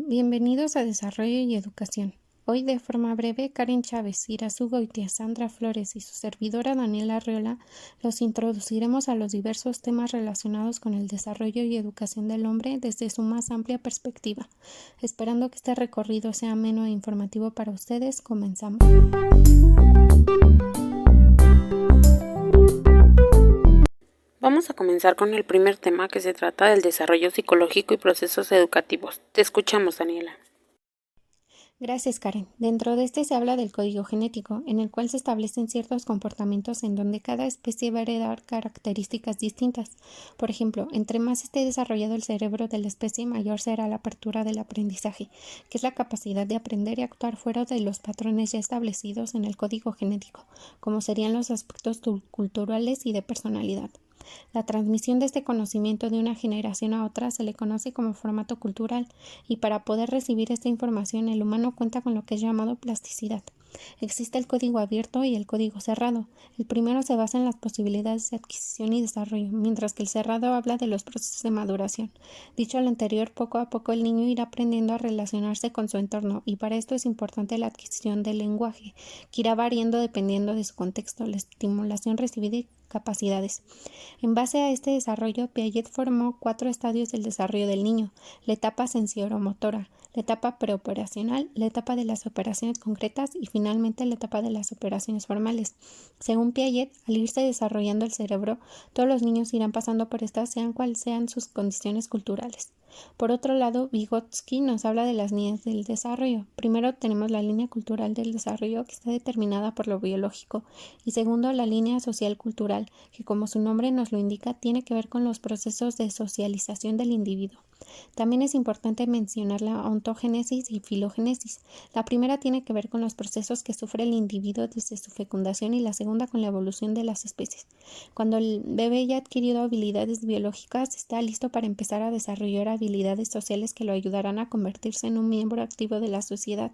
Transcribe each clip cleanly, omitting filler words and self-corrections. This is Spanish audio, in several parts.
bienvenidos a Desarrollo y Educación. Hoy de forma breve, Karen Chávez, Irazu Goitia, Sandra Flores y su servidora Daniela Arriola los introduciremos a los diversos temas relacionados con el desarrollo y educación del hombre desde su más amplia perspectiva. Esperando que este recorrido sea ameno e informativo para ustedes, comenzamos. Vamos a comenzar con el primer tema, que se trata del desarrollo psicológico y procesos educativos. Te escuchamos, Daniela. Gracias, Karen. Dentro de este se habla del código genético, en el cual se establecen ciertos comportamientos en donde cada especie va a heredar características distintas. Por ejemplo, entre más esté desarrollado el cerebro de la especie, mayor será la apertura del aprendizaje, que es la capacidad de aprender y actuar fuera de los patrones ya establecidos en el código genético, como serían los aspectos culturales y de personalidad. La transmisión de este conocimiento de una generación a otra se le conoce como formato cultural, y para poder recibir esta información el humano cuenta con lo que es llamado plasticidad. Existe el código abierto y el código cerrado. El primero se basa en las posibilidades de adquisición y desarrollo, mientras que el cerrado habla de los procesos de maduración. Dicho lo anterior, poco a poco el niño irá aprendiendo a relacionarse con su entorno, y para esto es importante la adquisición del lenguaje, que irá variando dependiendo de su contexto, la estimulación recibida y capacidades. En base a este desarrollo, Piaget formó 4 estadios del desarrollo del niño: la etapa sensoromotora, la etapa preoperacional, la etapa de las operaciones concretas y finalmente la etapa de las operaciones formales. Según Piaget, al irse desarrollando el cerebro, todos los niños irán pasando por estas, sean cuales sean sus condiciones culturales. Por otro lado, Vygotsky nos habla de las líneas del desarrollo. Primero tenemos la línea cultural del desarrollo, que está determinada por lo biológico, y segundo, la línea social cultural, que como su nombre nos lo indica, tiene que ver con los procesos de socialización del individuo. También es importante mencionar la ontogénesis y filogénesis. La primera tiene que ver con los procesos que sufre el individuo desde su fecundación y la segunda con la evolución de las especies. Cuando el bebé ya ha adquirido habilidades biológicas, está listo para empezar a desarrollar habilidades sociales que lo ayudarán a convertirse en un miembro activo de la sociedad,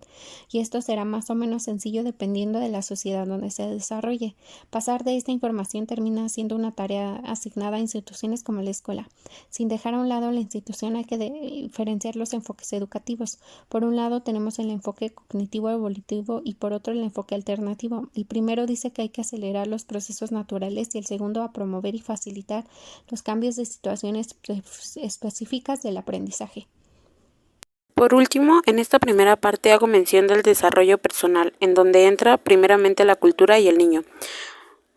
y esto será más o menos sencillo dependiendo de la sociedad donde se desarrolle. Pasar de esta información termina siendo una tarea asignada a instituciones como la escuela. Sin dejar a un lado la institución, hay que diferenciar los enfoques educativos. Por un lado tenemos el enfoque cognitivo evolutivo y por otro el enfoque alternativo. El primero dice que hay que acelerar los procesos naturales y el segundo a promover y facilitar los cambios de situaciones específicas del aprendizaje. Por último, en esta primera parte hago mención del desarrollo personal, en donde entra primeramente la cultura y el niño.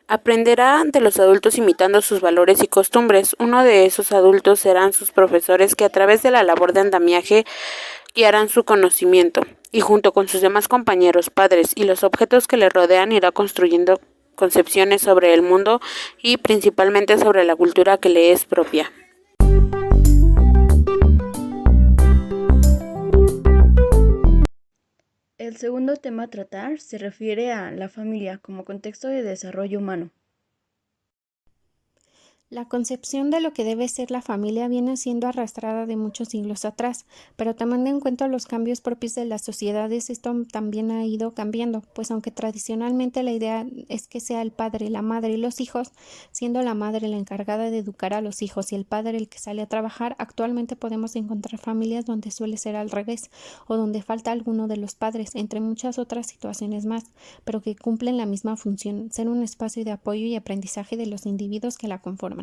Aprenderá de los adultos imitando sus valores y costumbres. Uno de esos adultos serán sus profesores, que a través de la labor de andamiaje guiarán su conocimiento, y junto con sus demás compañeros, padres y los objetos que le rodean irá construyendo concepciones sobre el mundo y principalmente sobre la cultura que le es propia. El segundo tema a tratar se refiere a la familia como contexto de desarrollo humano. La concepción de lo que debe ser la familia viene siendo arrastrada de muchos siglos atrás, pero tomando en cuenta los cambios propios de las sociedades, esto también ha ido cambiando, pues aunque tradicionalmente la idea es que sea el padre, la madre y los hijos, siendo la madre la encargada de educar a los hijos y el padre el que sale a trabajar, actualmente podemos encontrar familias donde suele ser al revés, o donde falta alguno de los padres, entre muchas otras situaciones más, pero que cumplen la misma función: ser un espacio de apoyo y aprendizaje de los individuos que la conforman.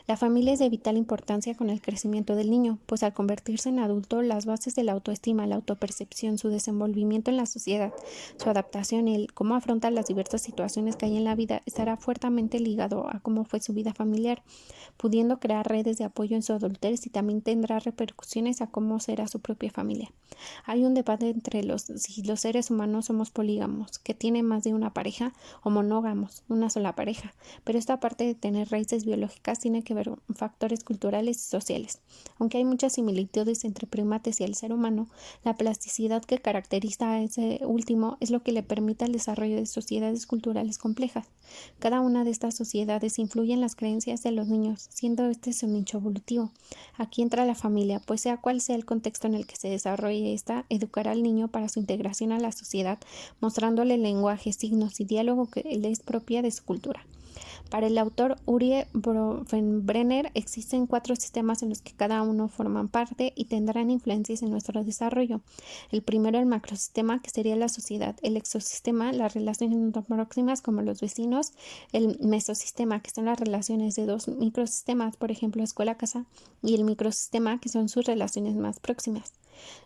La familia es de vital importancia con el crecimiento del niño, pues al convertirse en adulto, las bases de la autoestima, la autopercepción, su desenvolvimiento en la sociedad, su adaptación y el cómo afronta las diversas situaciones que hay en la vida estará fuertemente ligado a cómo fue su vida familiar, pudiendo crear redes de apoyo en su adultez, y también tendrá repercusiones a cómo será su propia familia. Hay un debate entre si los seres humanos somos polígamos, que tienen más de una pareja, o monógamos, una sola pareja, pero esta parte de tener raíces biológicas tiene que ver con factores culturales y sociales. Aunque hay muchas similitudes entre primates y el ser humano, la plasticidad que caracteriza a ese último es lo que le permite el desarrollo de sociedades culturales complejas. Cada una de estas sociedades influye en las creencias de los niños, siendo este su nicho evolutivo. Aquí entra la familia, pues sea cual sea el contexto en el que se desarrolle esta, educará al niño para su integración a la sociedad, mostrándole lenguaje, signos y diálogo que le es propia de su cultura. Para el autor Urie Bronfenbrenner existen 4 sistemas en los que cada uno forman parte y tendrán influencias en nuestro desarrollo. El primero, el macrosistema, que sería la sociedad; el exosistema, las relaciones próximas como los vecinos; el mesosistema, que son las relaciones de 2 microsistemas, por ejemplo, escuela-casa; y el microsistema, que son sus relaciones más próximas.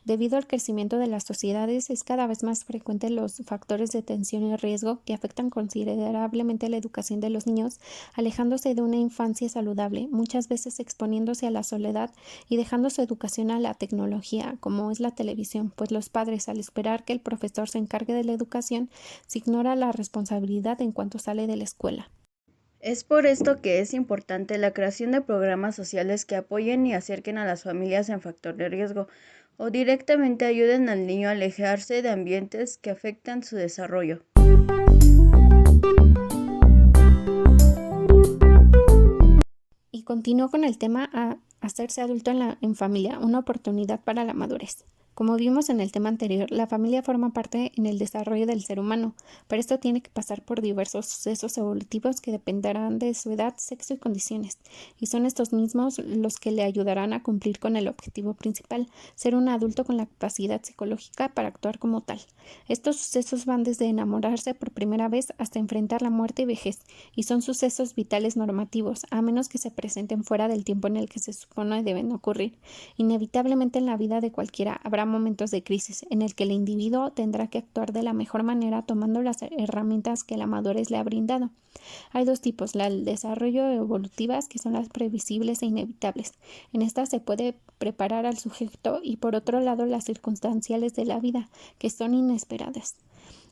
Debido al crecimiento de las sociedades, es cada vez más frecuente los factores de tensión y riesgo que afectan considerablemente la educación de los niños, alejándose de una infancia saludable, muchas veces exponiéndose a la soledad y dejando su educación a la tecnología, como es la televisión, pues los padres, al esperar que el profesor se encargue de la educación, se ignora la responsabilidad en cuanto sale de la escuela. Es por esto que es importante la creación de programas sociales que apoyen y acerquen a las familias en factor de riesgo o directamente ayuden al niño a alejarse de ambientes que afectan su desarrollo. Y continúo con el tema a hacerse adulto en familia, una oportunidad para la madurez. Como vimos en el tema anterior, la familia forma parte en el desarrollo del ser humano, pero esto tiene que pasar por diversos sucesos evolutivos que dependerán de su edad, sexo y condiciones, y son estos mismos los que le ayudarán a cumplir con el objetivo principal, ser un adulto con la capacidad psicológica para actuar como tal. Estos sucesos van desde enamorarse por primera vez hasta enfrentar la muerte y vejez, y son sucesos vitales normativos, a menos que se presenten fuera del tiempo en el que se supone deben ocurrir. Inevitablemente en la vida de cualquiera habrá momentos de crisis en el que el individuo tendrá que actuar de la mejor manera tomando las herramientas que la madurez le ha brindado. Hay 2 tipos, la del desarrollo evolutivas, que son las previsibles e inevitables. En estas se puede preparar al sujeto, y por otro lado las circunstanciales de la vida, que son inesperadas.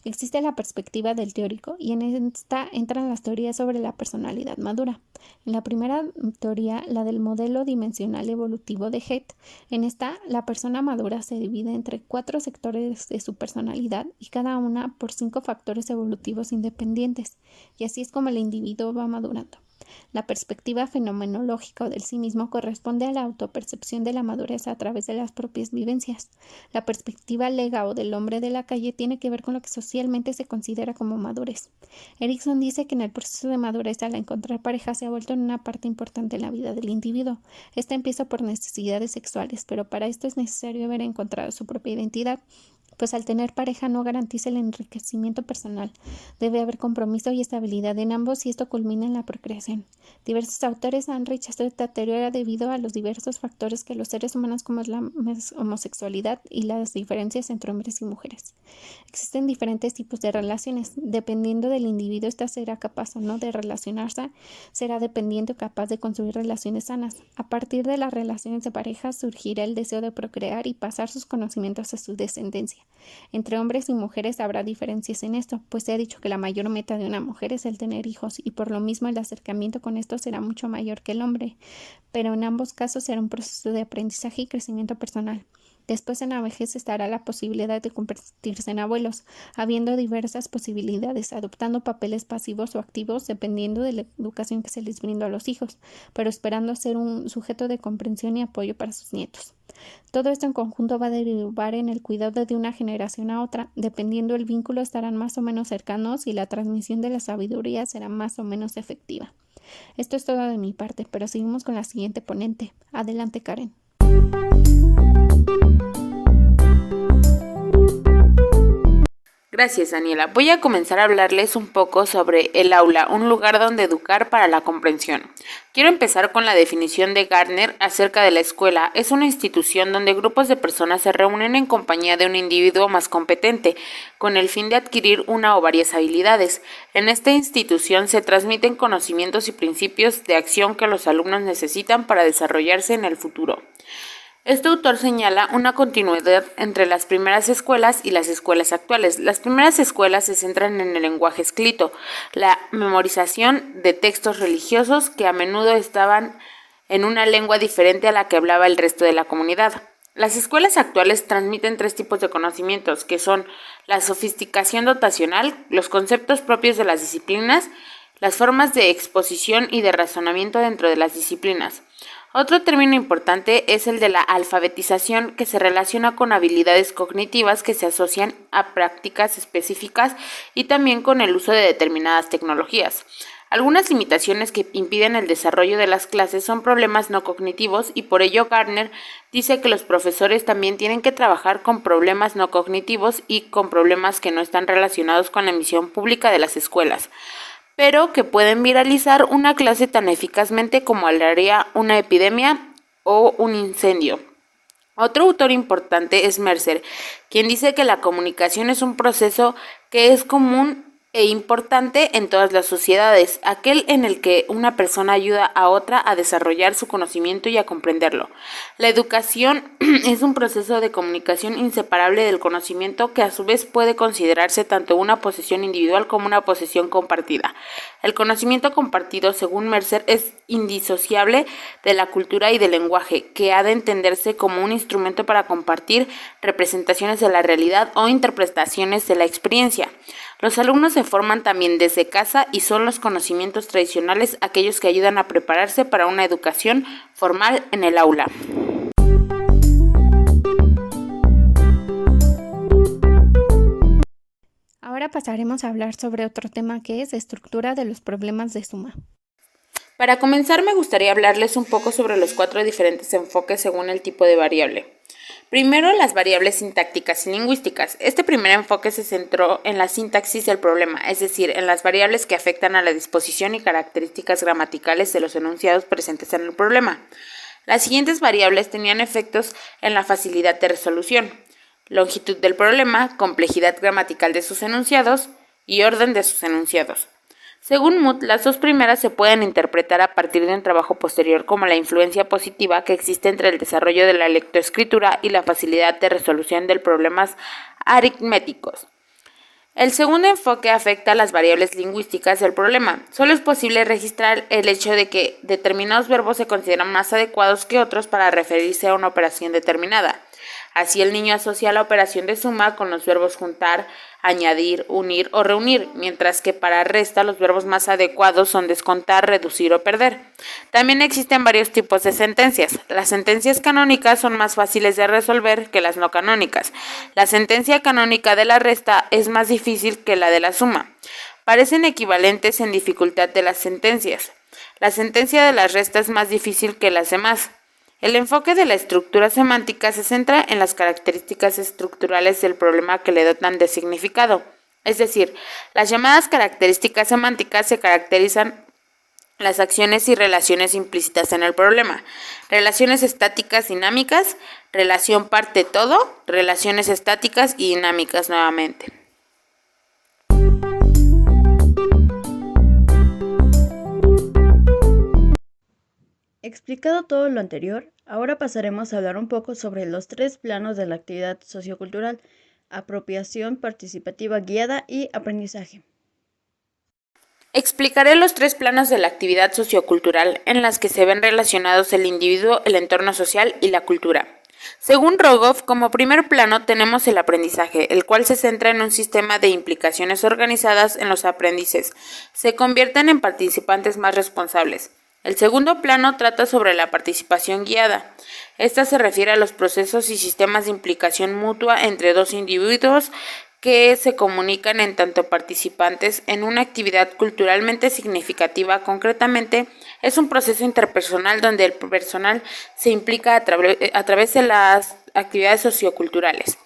Existe la perspectiva del teórico, y en esta entran las teorías sobre la personalidad madura. En la primera teoría, la del modelo dimensional evolutivo de Haidt, en esta la persona madura se divide entre 4 sectores de su personalidad y cada una por 5 factores evolutivos independientes, y así es como el individuo va madurando. La perspectiva fenomenológica o del sí mismo corresponde a la autopercepción de la madurez a través de las propias vivencias. La perspectiva lega o del hombre de la calle tiene que ver con lo que socialmente se considera como madurez. Erikson dice que en el proceso de madurez, al encontrar pareja, se ha vuelto en una parte importante en la vida del individuo. Esta empieza por necesidades sexuales, pero para esto es necesario haber encontrado su propia identidad, pues al tener pareja no garantiza el enriquecimiento personal. Debe haber compromiso y estabilidad en ambos, y esto culmina en la procreación. Diversos autores han rechazado esta teoría debido a los diversos factores que los seres humanos, como es la homosexualidad y las diferencias entre hombres y mujeres. Existen diferentes tipos de relaciones. Dependiendo del individuo, ésta será capaz o no de relacionarse, será dependiente o capaz de construir relaciones sanas. A partir de las relaciones de pareja surgirá el deseo de procrear y pasar sus conocimientos a su descendencia. Entre hombres y mujeres habrá diferencias en esto, pues se ha dicho que la mayor meta de una mujer es el tener hijos, y por lo mismo el acercamiento con esto será mucho mayor que el hombre, pero en ambos casos será un proceso de aprendizaje y crecimiento personal. Después, en la vejez, estará la posibilidad de convertirse en abuelos, habiendo diversas posibilidades, adoptando papeles pasivos o activos dependiendo de la educación que se les brindó a los hijos, pero esperando ser un sujeto de comprensión y apoyo para sus nietos. Todo esto en conjunto va a derivar en el cuidado de una generación a otra. Dependiendo del vínculo, estarán más o menos cercanos y la transmisión de la sabiduría será más o menos efectiva. Esto es todo de mi parte, pero seguimos con la siguiente ponente. Adelante, Karen. Gracias, Daniela. Voy a comenzar a hablarles un poco sobre el aula, un lugar donde educar para la comprensión. Quiero empezar con la definición de Gardner acerca de la escuela. Es una institución donde grupos de personas se reúnen en compañía de un individuo más competente, con el fin de adquirir una o varias habilidades. En esta institución se transmiten conocimientos y principios de acción que los alumnos necesitan para desarrollarse en el futuro. Este autor señala una continuidad entre las primeras escuelas y las escuelas actuales. Las primeras escuelas se centran en el lenguaje escrito, la memorización de textos religiosos que a menudo estaban en una lengua diferente a la que hablaba el resto de la comunidad. Las escuelas actuales transmiten 3 tipos de conocimientos, que son la sofisticación dotacional, los conceptos propios de las disciplinas, las formas de exposición y de razonamiento dentro de las disciplinas. Otro término importante es el de la alfabetización, que se relaciona con habilidades cognitivas que se asocian a prácticas específicas y también con el uso de determinadas tecnologías. Algunas limitaciones que impiden el desarrollo de las clases son problemas no cognitivos y por ello Gardner dice que los profesores también tienen que trabajar con problemas no cognitivos y con problemas que no están relacionados con la misión pública de las escuelas, pero que pueden viralizar una clase tan eficazmente como lo haría una epidemia o un incendio. Otro autor importante es Mercer, quien dice que la comunicación es un proceso que es común e importante en todas las sociedades, aquel en el que una persona ayuda a otra a desarrollar su conocimiento y a comprenderlo. La educación es un proceso de comunicación inseparable del conocimiento que a su vez puede considerarse tanto una posesión individual como una posesión compartida. El conocimiento compartido, según Mercer, es indisociable de la cultura y del lenguaje, que ha de entenderse como un instrumento para compartir representaciones de la realidad o interpretaciones de la experiencia. Los alumnos se forman también desde casa y son los conocimientos tradicionales aquellos que ayudan a prepararse para una educación formal en el aula. Ahora pasaremos a hablar sobre otro tema que es estructura de los problemas de suma. Para comenzar, me gustaría hablarles un poco sobre los 4 diferentes enfoques según el tipo de variable. Primero, las variables sintácticas y lingüísticas. Este primer enfoque se centró en la sintaxis del problema, es decir, en las variables que afectan a la disposición y características gramaticales de los enunciados presentes en el problema. Las siguientes variables tenían efectos en la facilidad de resolución: longitud del problema, complejidad gramatical de sus enunciados y orden de sus enunciados. Según Mood, las 2 primeras se pueden interpretar a partir de un trabajo posterior como la influencia positiva que existe entre el desarrollo de la lectoescritura y la facilidad de resolución de problemas aritméticos. El segundo enfoque afecta a las variables lingüísticas del problema. Solo es posible registrar el hecho de que determinados verbos se consideran más adecuados que otros para referirse a una operación determinada. Así, el niño asocia la operación de suma con los verbos juntar, añadir, unir o reunir, mientras que para resta los verbos más adecuados son descontar, reducir o perder. También existen varios tipos de sentencias. Las sentencias canónicas son más fáciles de resolver que las no canónicas. La sentencia canónica de la resta es más difícil que la de la suma. Parecen equivalentes en dificultad de las sentencias. La sentencia de la resta es más difícil que las demás. El enfoque de la estructura semántica se centra en las características estructurales del problema que le dotan de significado. Es decir, las llamadas características semánticas se caracterizan las acciones y relaciones implícitas en el problema. Relaciones estáticas dinámicas, relación parte-todo, relaciones estáticas y dinámicas nuevamente. Explicado todo lo anterior, ahora pasaremos a hablar un poco sobre los 3 planos de la actividad sociocultural: apropiación participativa guiada y aprendizaje. Explicaré los 3 planos de la actividad sociocultural en las que se ven relacionados el individuo, el entorno social y la cultura. Según Rogoff, como primer plano tenemos el aprendizaje, el cual se centra en un sistema de implicaciones organizadas en los aprendices. Se convierten en participantes más responsables. El segundo plano trata sobre la participación guiada. Esta se refiere a los procesos y sistemas de implicación mutua entre 2 individuos que se comunican en tanto participantes en una actividad culturalmente significativa. Concretamente, es un proceso interpersonal donde el personal se implica a través de las actividades socioculturales.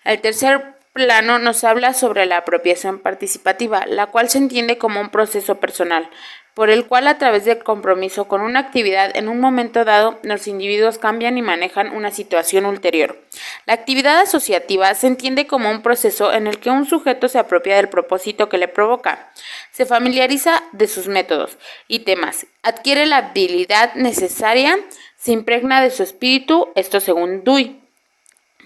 El tercer plano nos habla sobre la apropiación participativa, la cual se entiende como un proceso personal, por el cual a través del compromiso con una actividad en un momento dado, los individuos cambian y manejan una situación ulterior. La actividad asociativa se entiende como un proceso en el que un sujeto se apropia del propósito que le provoca, se familiariza de sus métodos y temas, adquiere la habilidad necesaria, se impregna de su espíritu, esto según Dewey.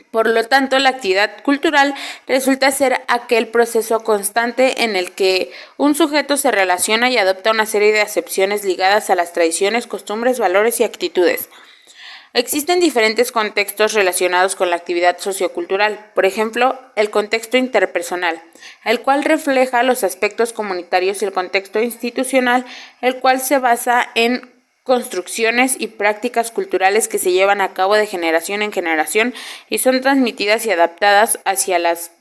Por lo tanto, la actividad cultural resulta ser aquel proceso constante en el que un sujeto se relaciona y adopta una serie de acepciones ligadas a las tradiciones, costumbres, valores y actitudes. Existen diferentes contextos relacionados con la actividad sociocultural, por ejemplo, el contexto interpersonal, el cual refleja los aspectos comunitarios, y el contexto institucional, el cual se basa en construcciones y prácticas culturales que se llevan a cabo de generación en generación y son transmitidas y adaptadas hacia las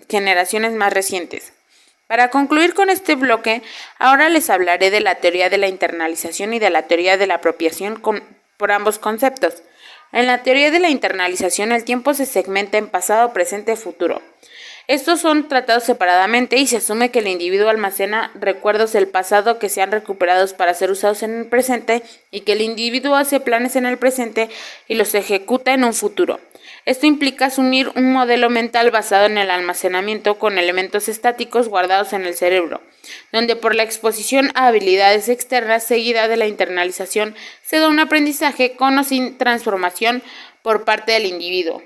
generaciones más recientes. Para concluir con este bloque, ahora les hablaré de la teoría de la internalización y de la teoría de la apropiación por ambos conceptos. En la teoría de la internalización, el tiempo se segmenta en pasado, presente y futuro. Estos son tratados separadamente y se asume que el individuo almacena recuerdos del pasado que sean recuperados para ser usados en el presente y que el individuo hace planes en el presente y los ejecuta en un futuro. Esto implica asumir un modelo mental basado en el almacenamiento con elementos estáticos guardados en el cerebro, donde por la exposición a habilidades externas seguida de la internalización se da un aprendizaje con o sin transformación por parte del individuo.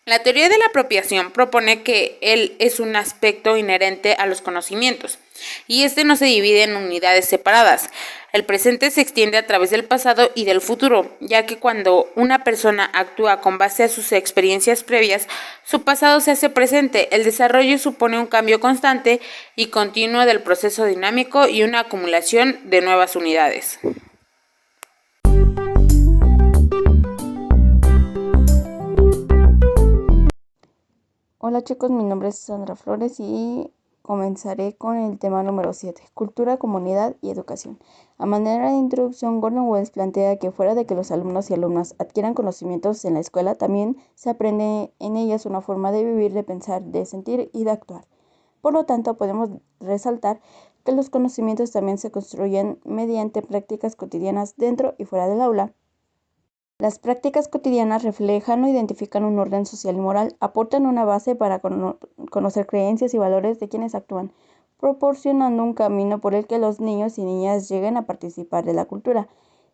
La teoría de la apropiación propone que él es un aspecto inherente a los conocimientos, y este no se divide en unidades separadas. El presente se extiende a través del pasado y del futuro, ya que cuando una persona actúa con base a sus experiencias previas, su pasado se hace presente. El desarrollo supone un cambio constante y continuo del proceso dinámico y una acumulación de nuevas unidades. Hola chicos, mi nombre es Sandra Flores y comenzaré con el tema número 7, cultura, comunidad y educación. A manera de introducción, Gordon Wells plantea que fuera de que los alumnos y alumnas adquieran conocimientos en la escuela, también se aprende en ellas una forma de vivir, de pensar, de sentir y de actuar. Por lo tanto, podemos resaltar que los conocimientos también se construyen mediante prácticas cotidianas dentro y fuera del aula. Las prácticas cotidianas reflejan o identifican un orden social y moral, aportan una base para conocer creencias y valores de quienes actúan, proporcionando un camino por el que los niños y niñas lleguen a participar de la cultura,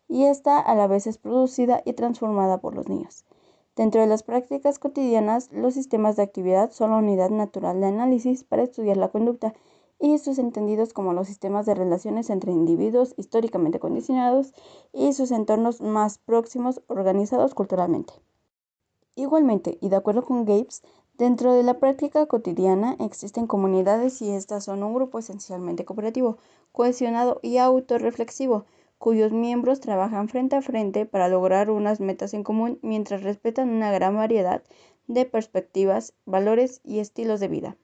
y esta a la vez es producida y transformada por los niños. Dentro de las prácticas cotidianas, los sistemas de actividad son la unidad natural de análisis para estudiar la conducta, y sus entendidos como los sistemas de relaciones entre individuos históricamente condicionados y sus entornos más próximos organizados culturalmente. Igualmente, y de acuerdo con Gibbs, dentro de la práctica cotidiana existen comunidades y estas son un grupo esencialmente cooperativo, cohesionado y autorreflexivo, cuyos miembros trabajan frente a frente para lograr unas metas en común mientras respetan una gran variedad de perspectivas, valores y estilos de vida.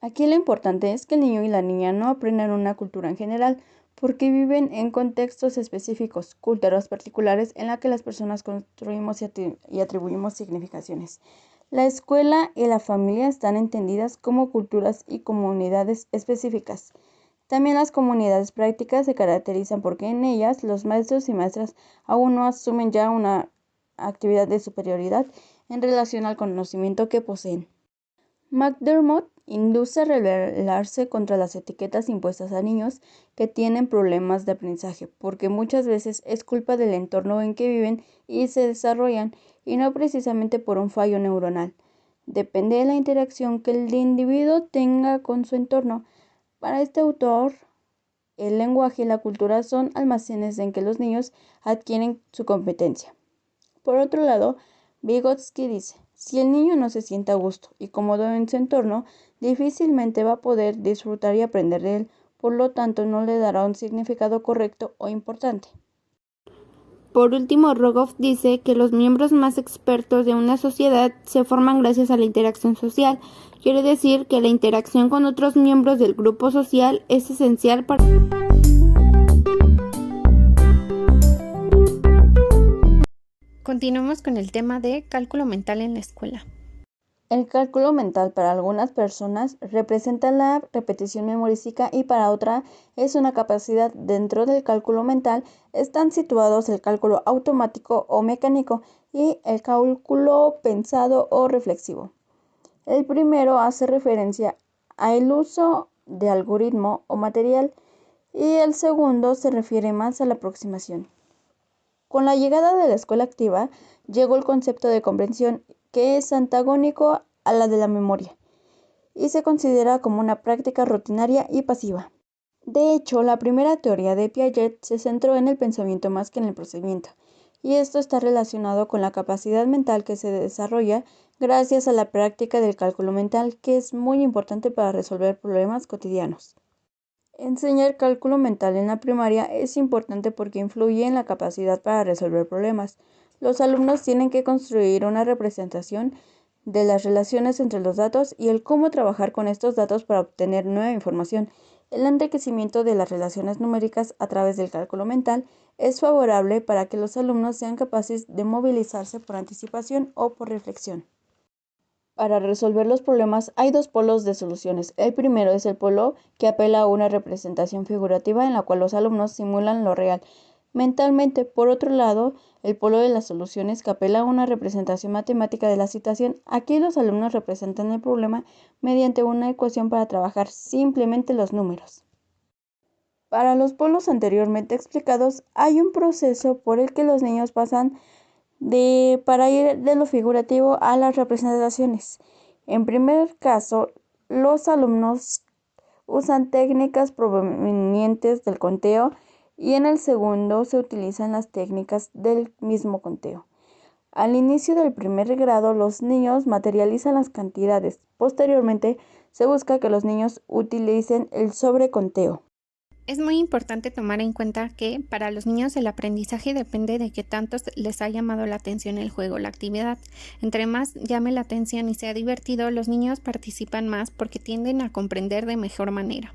Aquí lo importante es que el niño y la niña no aprendan una cultura en general, porque viven en contextos específicos, culturas particulares en la que las personas construimos y atribuimos significaciones. La escuela y la familia están entendidas como culturas y comunidades específicas. También las comunidades prácticas se caracterizan porque en ellas los maestros y maestras aún no asumen ya una actividad de superioridad en relación al conocimiento que poseen. McDermott induce a rebelarse contra las etiquetas impuestas a niños que tienen problemas de aprendizaje, porque muchas veces es culpa del entorno en que viven y se desarrollan, y no precisamente por un fallo neuronal. Depende de la interacción que el individuo tenga con su entorno. Para este autor, el lenguaje y la cultura son almacenes en que los niños adquieren su competencia. Por otro lado, Vygotsky dice: si el niño no se siente a gusto y cómodo en su entorno, difícilmente va a poder disfrutar y aprender de él, por lo tanto no le dará un significado correcto o importante. Por último, Rogoff dice que los miembros más expertos de una sociedad se forman gracias a la interacción social. Quiere decir que la interacción con otros miembros del grupo social es esencial para... Continuamos con el tema de cálculo mental en la escuela. El cálculo mental para algunas personas representa la repetición memorística y para otra es una capacidad. Dentro del cálculo mental están situados el cálculo automático o mecánico y el cálculo pensado o reflexivo. El primero hace referencia al uso de algoritmo o material y el segundo se refiere más a la aproximación. Con la llegada de la escuela activa, llegó el concepto de comprensión, que es antagónico a la de la memoria, y se considera como una práctica rutinaria y pasiva. De hecho, la primera teoría de Piaget se centró en el pensamiento más que en el procedimiento, y esto está relacionado con la capacidad mental que se desarrolla gracias a la práctica del cálculo mental, que es muy importante para resolver problemas cotidianos. Enseñar cálculo mental en la primaria es importante porque influye en la capacidad para resolver problemas. Los alumnos tienen que construir una representación de las relaciones entre los datos y el cómo trabajar con estos datos para obtener nueva información. El enriquecimiento de las relaciones numéricas a través del cálculo mental es favorable para que los alumnos sean capaces de movilizarse por anticipación o por reflexión. Para resolver los problemas hay dos polos de soluciones. El primero es el polo que apela a una representación figurativa en la cual los alumnos simulan lo real mentalmente. Por otro lado, el polo de las soluciones que apela a una representación matemática de la situación. Aquí los alumnos representan el problema mediante una ecuación para trabajar simplemente los números. Para los polos anteriormente explicados, hay un proceso por el que los niños pasan para ir de lo figurativo a las representaciones. En primer caso, los alumnos usan técnicas provenientes del conteo y en el segundo se utilizan las técnicas del mismo conteo. Al inicio del primer grado, los niños materializan las cantidades. Posteriormente, se busca que los niños utilicen el sobreconteo. Es muy importante tomar en cuenta que para los niños el aprendizaje depende de qué tanto les ha llamado la atención el juego o la actividad. Entre más llame la atención y sea divertido, los niños participan más porque tienden a comprender de mejor manera.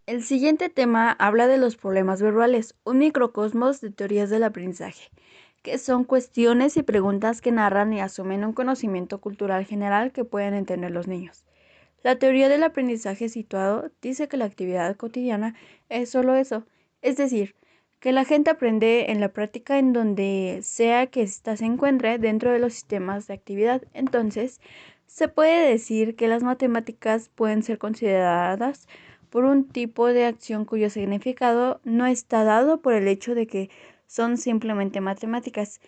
El siguiente tema habla de los problemas verbales, un microcosmos de teorías del aprendizaje, que son cuestiones y preguntas que narran y asumen un conocimiento cultural general que pueden entender los niños. La teoría del aprendizaje situado dice que la actividad cotidiana es solo eso, es decir, que la gente aprende en la práctica en donde sea que ésta se encuentre dentro de los sistemas de actividad. Entonces, se puede decir que las matemáticas pueden ser consideradas por un tipo de acción cuyo significado no está dado por el hecho de que son simplemente matemáticas,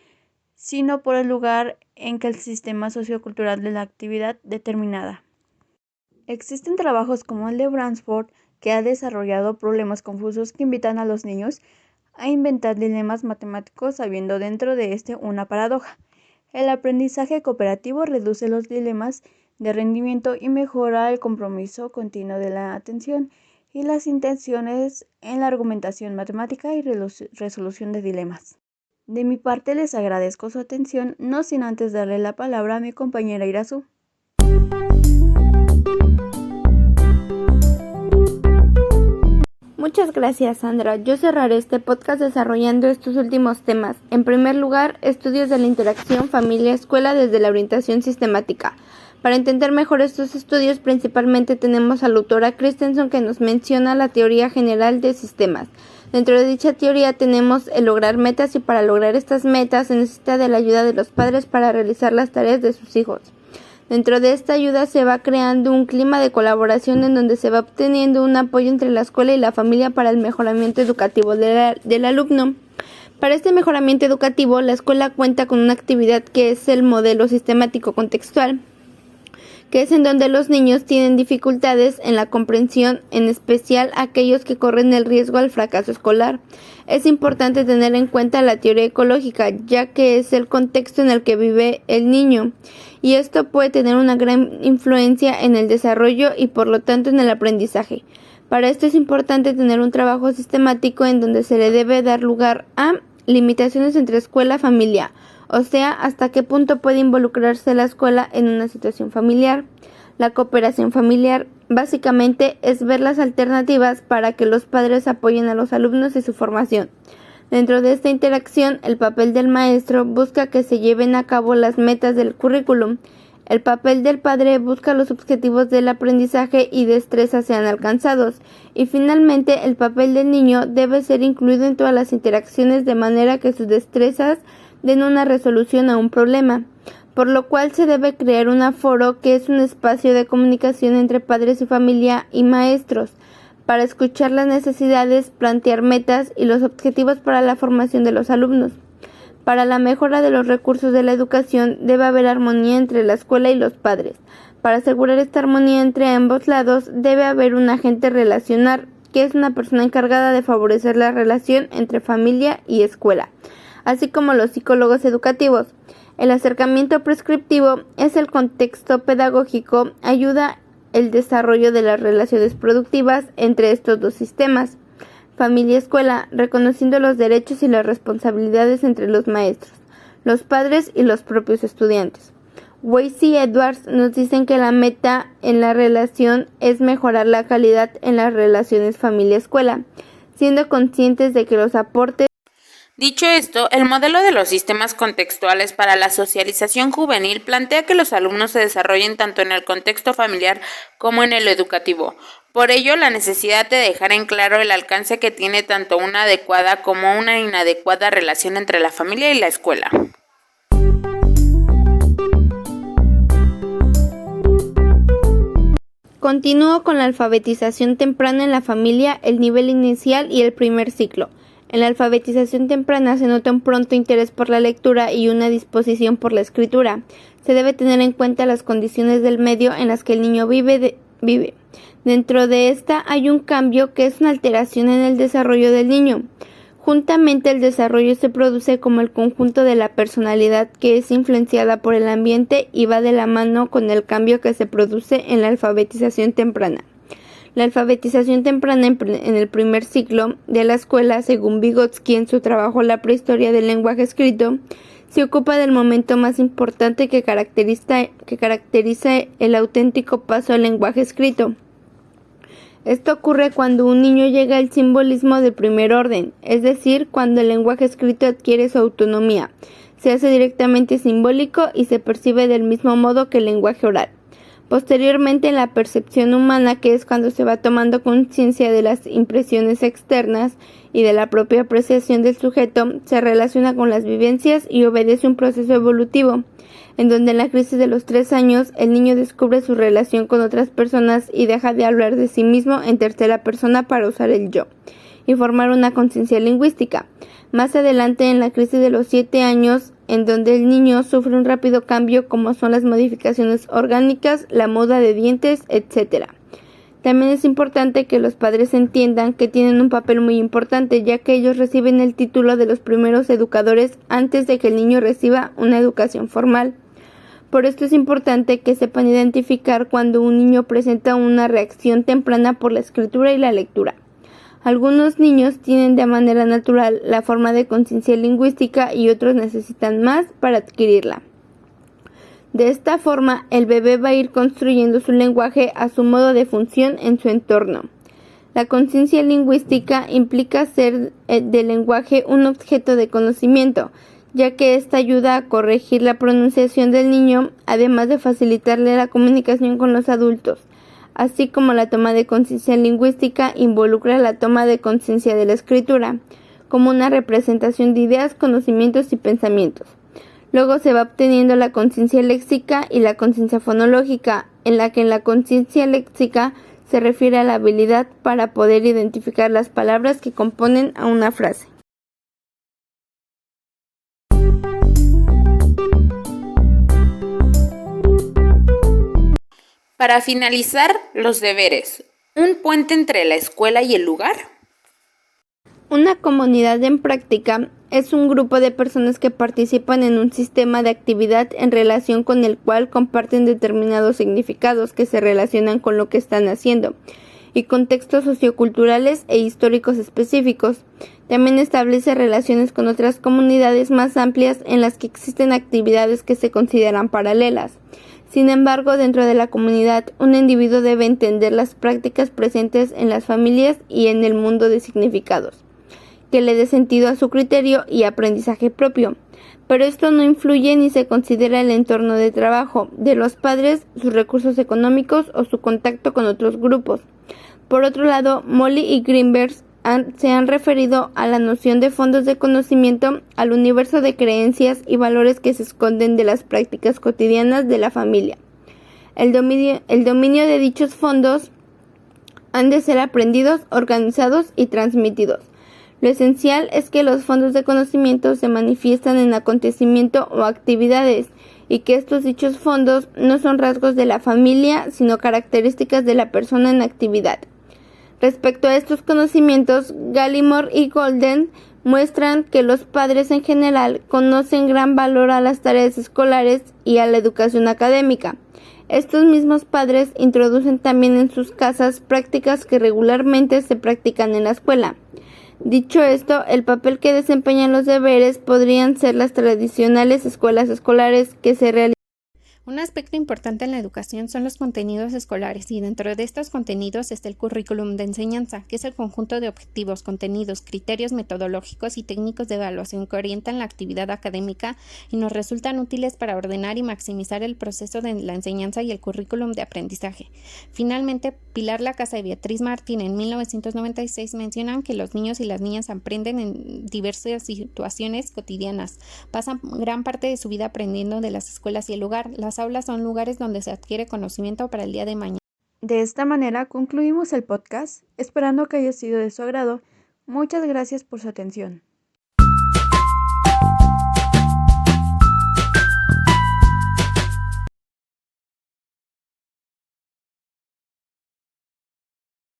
sino por el lugar en que el sistema sociocultural de la actividad determinada. Existen trabajos como el de Bransford, que ha desarrollado problemas confusos que invitan a los niños a inventar dilemas matemáticos sabiendo dentro de este una paradoja. El aprendizaje cooperativo reduce los dilemas de rendimiento y mejora el compromiso continuo de la atención y las intenciones en la argumentación matemática y resolución de dilemas. De mi parte les agradezco su atención, no sin antes darle la palabra a mi compañera Irazu. Muchas gracias, Sandra. Yo cerraré este podcast desarrollando estos últimos temas. En primer lugar, estudios de la interacción familia-escuela desde la orientación sistemática. Para entender mejor estos estudios, principalmente tenemos a la autora Christensen, que nos menciona la teoría general de sistemas. Dentro de dicha teoría tenemos el lograr metas, y para lograr estas metas se necesita de la ayuda de los padres para realizar las tareas de sus hijos. Dentro de esta ayuda se va creando un clima de colaboración en donde se va obteniendo un apoyo entre la escuela y la familia para el mejoramiento educativo del alumno. Para este mejoramiento educativo, la escuela cuenta con una actividad que es el modelo sistemático contextual, que es en donde los niños tienen dificultades en la comprensión, en especial aquellos que corren el riesgo al fracaso escolar. Es importante tener en cuenta la teoría ecológica, ya que es el contexto en el que vive el niño, y esto puede tener una gran influencia en el desarrollo y por lo tanto en el aprendizaje. Para esto es importante tener un trabajo sistemático en donde se le debe dar lugar a limitaciones entre escuela y familia, o sea, hasta qué punto puede involucrarse la escuela en una situación familiar. La cooperación familiar básicamente es ver las alternativas para que los padres apoyen a los alumnos y su formación. Dentro de esta interacción, el papel del maestro busca que se lleven a cabo las metas del currículum. El papel del padre busca los objetivos del aprendizaje y destrezas sean alcanzados. Y finalmente, el papel del niño debe ser incluido en todas las interacciones de manera que sus destrezas den una resolución a un problema, por lo cual se debe crear un aforo, que es un espacio de comunicación entre padres y familia y maestros, para escuchar las necesidades, plantear metas y los objetivos para la formación de los alumnos. Para la mejora de los recursos de la educación debe haber armonía entre la escuela y los padres. Para asegurar esta armonía entre ambos lados debe haber un agente relacional, que es una persona encargada de favorecer la relación entre familia y escuela, así como los psicólogos educativos. El acercamiento prescriptivo es el contexto pedagógico, ayuda el desarrollo de las relaciones productivas entre estos dos sistemas. familia-escuela, reconociendo los derechos y las responsabilidades entre los maestros, los padres y los propios estudiantes. Weiss y Edwards nos dicen que la meta en la relación es mejorar la calidad en las relaciones familia-escuela, siendo conscientes de que los aportes. Dicho esto, el modelo de los sistemas contextuales para la socialización juvenil plantea que los alumnos se desarrollen tanto en el contexto familiar como en el educativo. Por ello, la necesidad de dejar en claro el alcance que tiene tanto una adecuada como una inadecuada relación entre la familia y la escuela. Continúo con la alfabetización temprana en la familia, el nivel inicial y el primer ciclo. En la alfabetización temprana se nota un pronto interés por la lectura y una disposición por la escritura. Se debe tener en cuenta las condiciones del medio en las que el niño vive. Dentro de esta hay un cambio que es una alteración en el desarrollo del niño. Juntamente el desarrollo se produce como el conjunto de la personalidad que es influenciada por el ambiente y va de la mano con el cambio que se produce en la alfabetización temprana. La alfabetización temprana en el primer ciclo de la escuela, según Vygotsky en su trabajo La prehistoria del lenguaje escrito, se ocupa del momento más importante que caracteriza el auténtico paso al lenguaje escrito. Esto ocurre cuando un niño llega al simbolismo de primer orden, es decir, cuando el lenguaje escrito adquiere su autonomía, se hace directamente simbólico y se percibe del mismo modo que el lenguaje oral. Posteriormente, en la percepción humana, que es cuando se va tomando conciencia de las impresiones externas y de la propia apreciación del sujeto, se relaciona con las vivencias y obedece un proceso evolutivo, en donde en la crisis de los 3 años el niño descubre su relación con otras personas y deja de hablar de sí mismo en tercera persona para usar el yo y formar una conciencia lingüística. Más adelante, en la crisis de los 7 años, en donde el niño sufre un rápido cambio como son las modificaciones orgánicas, la muda de dientes, etc. También es importante que los padres entiendan que tienen un papel muy importante, ya que ellos reciben el título de los primeros educadores antes de que el niño reciba una educación formal. Por esto es importante que sepan identificar cuando un niño presenta una reacción temprana por la escritura y la lectura. Algunos niños tienen de manera natural la forma de conciencia lingüística y otros necesitan más para adquirirla. De esta forma, el bebé va a ir construyendo su lenguaje a su modo de función en su entorno. La conciencia lingüística implica hacer del lenguaje un objeto de conocimiento, ya que esta ayuda a corregir la pronunciación del niño, además de facilitarle la comunicación con los adultos. Así como la toma de conciencia lingüística involucra la toma de conciencia de la escritura, como una representación de ideas, conocimientos y pensamientos. Luego se va obteniendo la conciencia léxica y la conciencia fonológica, en la conciencia léxica se refiere a la habilidad para poder identificar las palabras que componen a una frase. Para finalizar, los deberes. ¿Un puente entre la escuela y el lugar? Una comunidad en práctica es un grupo de personas que participan en un sistema de actividad en relación con el cual comparten determinados significados que se relacionan con lo que están haciendo y contextos socioculturales e históricos específicos. También establece relaciones con otras comunidades más amplias en las que existen actividades que se consideran paralelas. Sin embargo, dentro de la comunidad, un individuo debe entender las prácticas presentes en las familias y en el mundo de significados, que le dé sentido a su criterio y aprendizaje propio. Pero esto no influye ni se considera el entorno de trabajo de los padres, sus recursos económicos o su contacto con otros grupos. Por otro lado, Molly y Greenberg se han referido a la noción de fondos de conocimiento, al universo de creencias y valores que se esconden de las prácticas cotidianas de la familia. El dominio de dichos fondos han de ser aprendidos, organizados y transmitidos. Lo esencial es que los fondos de conocimiento se manifiestan en acontecimientos o actividades y que estos dichos fondos no son rasgos de la familia, sino características de la persona en actividad. Respecto a estos conocimientos, Gallimore y Golden muestran que los padres en general conocen gran valor a las tareas escolares y a la educación académica. Estos mismos padres introducen también en sus casas prácticas que regularmente se practican en la escuela. Dicho esto, el papel que desempeñan los deberes podrían ser las tradicionales escuelas escolares que se realizan. Un aspecto importante en la educación son los contenidos escolares y dentro de estos contenidos está el currículum de enseñanza, que es el conjunto de objetivos, contenidos, criterios metodológicos y técnicos de evaluación que orientan la actividad académica y nos resultan útiles para ordenar y maximizar el proceso de la enseñanza y el currículum de aprendizaje. Finalmente, Pilar Lacasa y Beatriz Martín en 1996 mencionan que los niños y las niñas aprenden en diversas situaciones cotidianas, pasan gran parte de su vida aprendiendo de las escuelas y el lugar. Las aulas son lugares donde se adquiere conocimiento para el día de mañana. De esta manera concluimos el podcast, esperando que haya sido de su agrado. Muchas gracias por su atención.